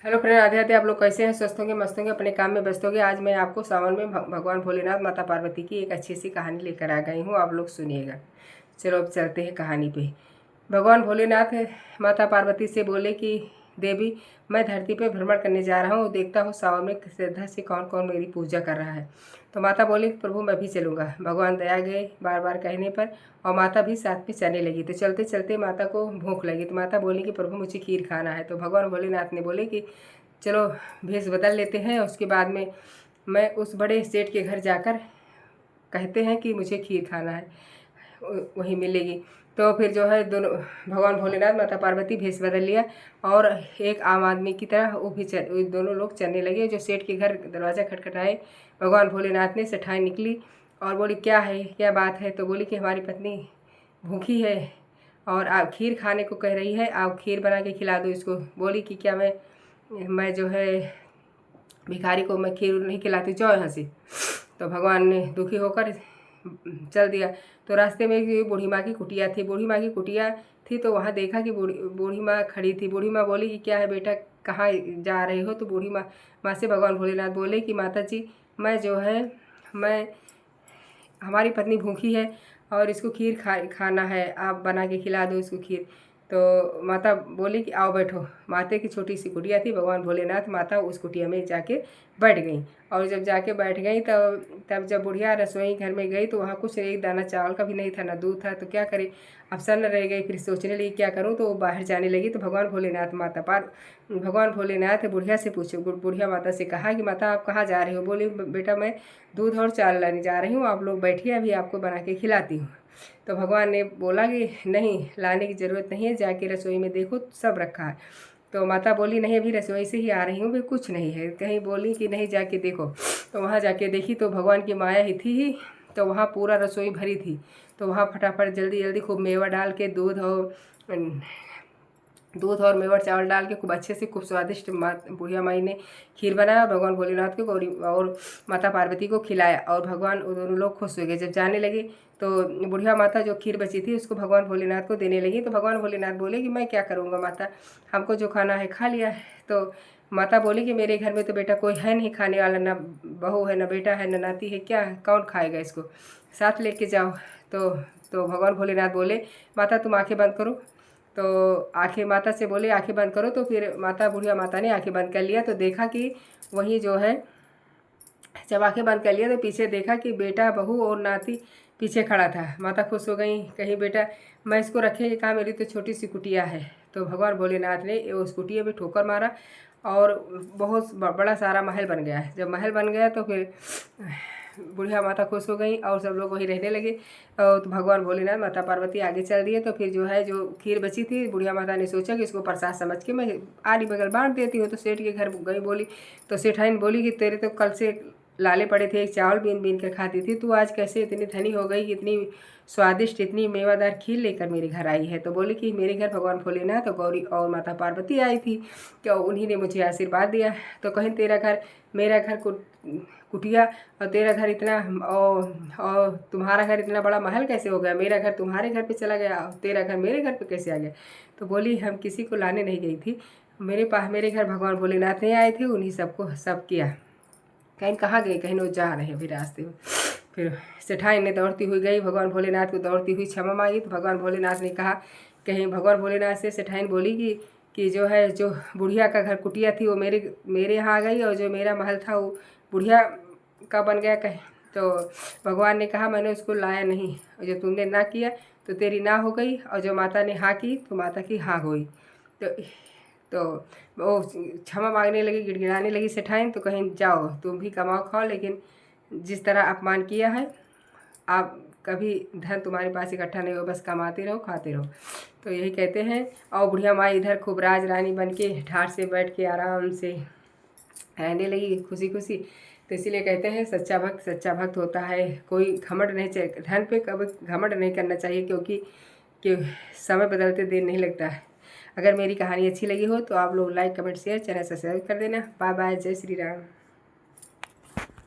Hello friend, Radhe Radhe. आप लोग कैसे हैं? स्वस्थ होंगे, मस्त होंगे, अपने काम में व्यस्त होंगे। आज मैं आपको सावन में भगवान भोलेनाथ माता पार्वती की एक अच्छी सी कहानी लेकर आ गई हूँ। आप लोग सुनिएगा। चलो अब चलते हैं कहानी पे। भगवान भोलेनाथ माता पार्वती से बोले कि देवी, मैं धरती पे भ्रमण करने जा रहा हूँ, देखता हूँ सावन में श्रद्धा से कौन कौन मेरी पूजा कर रहा है। तो माता बोली, प्रभु मैं भी चलूँगा। भगवान दया गए बार बार कहने पर, और माता भी साथ में चलने लगी। तो चलते चलते माता को भूख लगी, तो माता बोली कि प्रभु मुझे खीर खाना है। तो भगवान भोलेनाथ ने बोले कि चलो भेष बदल लेते हैं। उसके बाद में मैं उस बड़े सेठ के घर जाकर कहते हैं कि मुझे खीर खाना है, वहीं मिलेगी। तो फिर जो है दोनों भगवान भोलेनाथ माता पार्वती भेष बदल लिया और एक आम आदमी की तरह वो भी दोनों लोग चलने लगे। जो सेठ के घर दरवाज़ा खटखटाए, भगवान भोलेनाथ ने सेठाई निकली और बोली, क्या है, क्या बात है? तो बोली कि हमारी पत्नी भूखी है और आप खीर खाने को कह रही है, आप खीर बना के खिला दो इसको। बोली कि क्या मैं जो है भिखारी को मैं खीर नहीं खिलाती, जाओ यहाँ से। तो भगवान ने दुखी होकर चल दिया। तो रास्ते में एक बूढ़ी माँ की कुटिया थी। बूढ़ी माँ की कुटिया थी तो वहाँ देखा कि बूढ़ी माँ खड़ी थी। बूढ़ी माँ बोली कि क्या है बेटा, कहाँ जा रहे हो? तो बूढ़ी माँ से भगवान भोलेनाथ बोले कि माता जी, मैं जो है मैं हमारी पत्नी भूखी है और इसको खीर खाना है, आप बना के खिला दो इसको खीर। तो माता बोली कि आओ बैठो। माता की छोटी सी कुटिया थी। भगवान भोलेनाथ माता उस कुटिया में जाके बैठ गई। और जब जाके बैठ गई तब जब बुढ़िया रसोई घर में गई तो वहाँ कुछ एक दाना चावल का भी नहीं था, ना दूध था। तो क्या करे, अब सन्न रह गई। फिर सोचने लगी क्या करूँ, तो वो बाहर जाने लगी। तो भगवान भोलेनाथ बुढ़िया से पूछो, बुढ़िया माता से कहा कि माता आप कहाँ जा रहे हो? बोली, बेटा मैं दूध और चावल लाने जा रही हूँ, आप लोग बैठिए, अभी आपको बना के खिलाती हूँ। तो भगवान ने बोला कि नहीं, लाने की ज़रूरत नहीं है, जाके रसोई में देखो सब रखा है। तो माता बोली, नहीं अभी रसोई से ही आ रही हूँ, भी कुछ नहीं है। कहीं बोली कि नहीं जाके देखो। तो वहाँ जाके देखी तो भगवान की माया ही थी ही। तो वहाँ पूरा रसोई भरी थी। तो वहाँ फटाफट जल्दी जल्दी खूब मेवा डाल के दूध और मेवा चावल डाल के खूब अच्छे से खूब स्वादिष्ट बुढ़िया माई ने खीर बनाया। भगवान भोलेनाथ को गौरी और माता पार्वती को खिलाया और भगवान दोनों लोग खुश हो गए। जब जाने लगे तो बुढ़िया माता जो खीर बची थी उसको भगवान भोलेनाथ को देने लगी। तो भगवान भोलेनाथ बोले कि मैं क्या करूँगा माता, हमको जो खाना है खा लिया है। तो माता बोली कि मेरे घर में तो बेटा कोई है नहीं खाने वाला, ना बहू है, ना बेटा है, ना नाती है, क्या कौन खाएगा इसको, साथ लेके जाओ। तो भगवान भोलेनाथ बोले, माता तुम आंखें बंद करो। तो आंखें माता से बोले आंखें बंद करो। तो फिर बुढ़िया माता ने आंखें बंद कर लिया। तो देखा कि वही जो है, जब आंखें बंद कर लिया तो पीछे देखा कि बेटा, बहू और नाती पीछे खड़ा था। माता खुश हो गई, कहीं बेटा मैं इसको रखेंगे कहाँ, मेरी तो छोटी सी कुटिया है। तो भगवान भोलेनाथ ने उस कुटिया में ठोकर मारा और बहुत बड़ा सारा महल बन गया। जब महल बन गया तो फिर बुढ़िया माता खुश हो गई और सब लोग वहीं रहने लगे। और तो भगवान भोलेनाथ माता पार्वती आगे चल दिए। तो फिर जो है, जो खीर बची थी, बुढ़िया माता ने सोचा कि इसको प्रसाद समझ के मैं आड़ी बगल बांट देती हूँ। तो सेठ के घर गई, बोली तो सेठाइन बोली कि तेरे तो कल से लाले पड़े थे, एक चावल बीन बीन कर खाती थी, तू आज कैसे इतनी धनी हो गई, इतनी स्वादिष्ट इतनी मेवादार खीर लेकर मेरे घर आई है। तो बोली कि मेरे घर भगवान भोलेनाथ और गौरी और माता पार्वती आई थी, तो उन्हीं ने मुझे आशीर्वाद दिया। तो कहीं तेरा घर मेरा घर कुटिया और तेरा घर इतना और तुम्हारा घर इतना बड़ा महल कैसे हो गया? मेरा घर तुम्हारे घर पे चला गया और तेरा घर मेरे घर पे कैसे आ गया? तो बोली, हम किसी को लाने नहीं गई थी, मेरे घर भगवान भोलेनाथ नहीं आए थे, उन्हीं सबको सब किया। कहीं कहाँ गए, कहीं वो जा रहे हैं अभी रास्ते में। फिर सेठाई ने दौड़ती हुई गई, भगवान भोलेनाथ को दौड़ती हुई क्षमा मांगी। तो भगवान भोलेनाथ ने कहा, कहीं भगवान भोलेनाथ से सेठाइन बोली कि जो है, जो बुढ़िया का घर कुटिया थी वो मेरे यहाँ आ गई और जो मेरा महल था वो बुढ़िया का बन गया कहीं। तो भगवान ने कहा, मैंने उसको लाया नहीं, और जो तुमने ना किया तो तेरी ना हो गई, और जो माता ने हाँ की तो माता की हाँ हुई। तो वो क्षमा मांगने लगी, गिड़गिड़ाने लगी सेठाइन। तो कहीं जाओ तुम भी कमाओ खाओ, लेकिन जिस तरह अपमान किया है, आप कभी धन तुम्हारे पास इकट्ठा नहीं हो, बस कमाते रहो खाते रहो। तो यही कहते हैं। और बुढ़िया माई इधर खूब राज रानी बन के ठाठ से बैठ के आराम से रहने लगी खुशी खुशी। तो इसीलिए कहते हैं सच्चा भक्त होता है। कोई घमंड नहीं चाहिए, धन पे कभी घमंड नहीं करना चाहिए, क्योंकि समय बदलते देर नहीं लगता है। अगर मेरी कहानी अच्छी लगी हो तो आप लोग like comment share channel subscribe कर देना। बाय बाय, जय श्री राम।